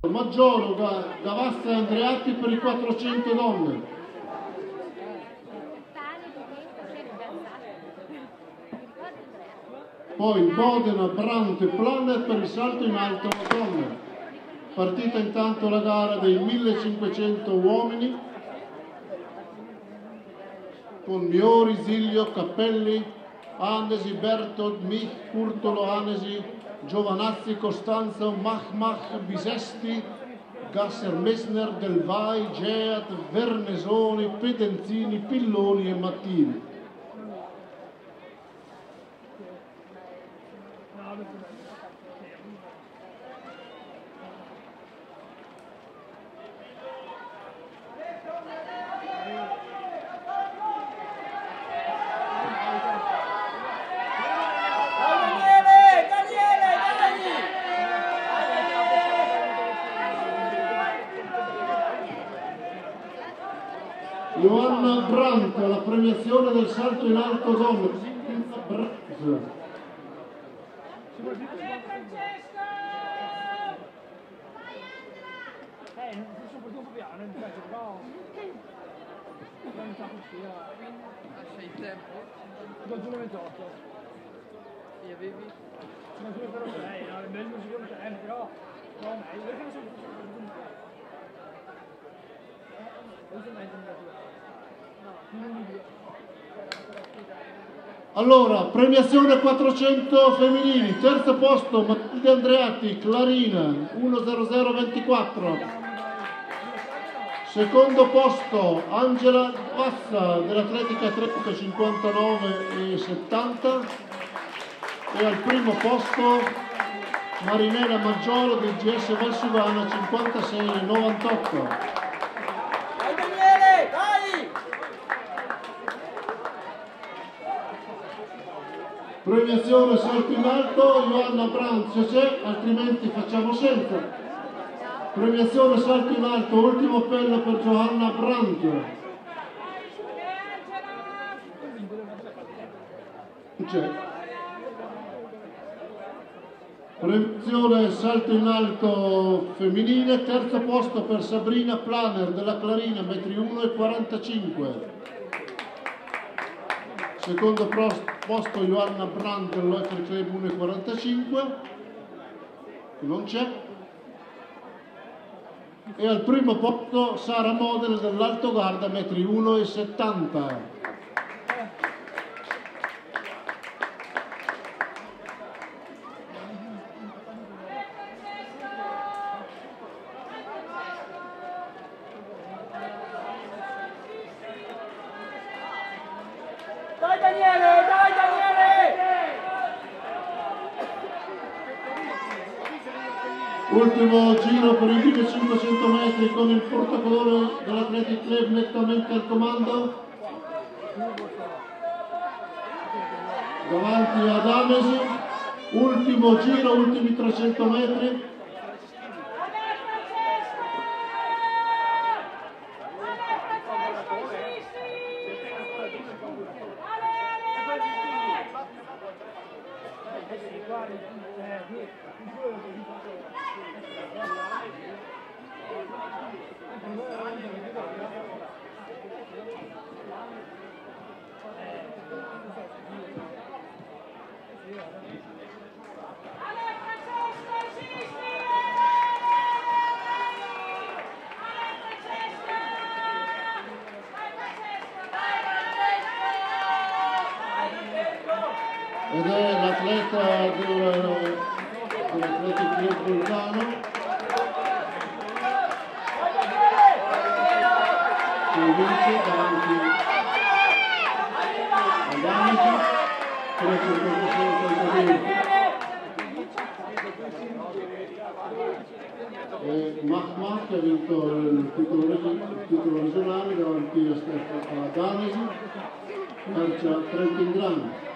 Maggiolo, Gavassa e Andreatti per i 400 donne. Poi Modena, Brandt e Planner per il salto in alto donne. Partita intanto la gara dei 1500 uomini con Miori, Ziglio, Cappelli, Anesi, Bertold, Mich, Curtolo, Anesi, Giovanazzi, Costanzo, Mach, Bisesti, Gasser, Messner, Del Vai, Geat, Vernesoni, Pedenzini, Pilloni e Mattini. Johanna Brandt, la premiazione del salto in alto donne. Allora, premiazione 400 femminili, terzo posto Matilde Andreatti, Clarina, 1:00:24. Secondo posto Angela Passa dell'Atletica Atletico 59,70 e al primo posto Marinella Maggiolo del GS Valsugana 56,98. Premiazione salto in alto, Johanna Brandt se c'è, altrimenti facciamo senza. Premiazione salto in alto, ultimo appello per Johanna Brandt. C'è. Premiazione salto in alto femminile, terzo posto per Sabrina Planner della Clarina, 1,45 m. Secondo posto Johanna Brandt dell'Oefer Club 1,45, non c'è. E al primo posto Sara Model dell'Alto Garda, 1,70 m. Dai Daniele! Ultimo giro per i 1500 metri con il portacolore dell'Athletic Club nettamente al comando. Davanti ad Amesi. Ultimo giro, ultimi 300 metri. Ed è l'atleta dell'Athletic Club Bolzano che vince davanti ad Amici, 3,56 e Mahmoud che ha vinto il titolo regionale davanti a Danesi, Marcia Trentin Grande.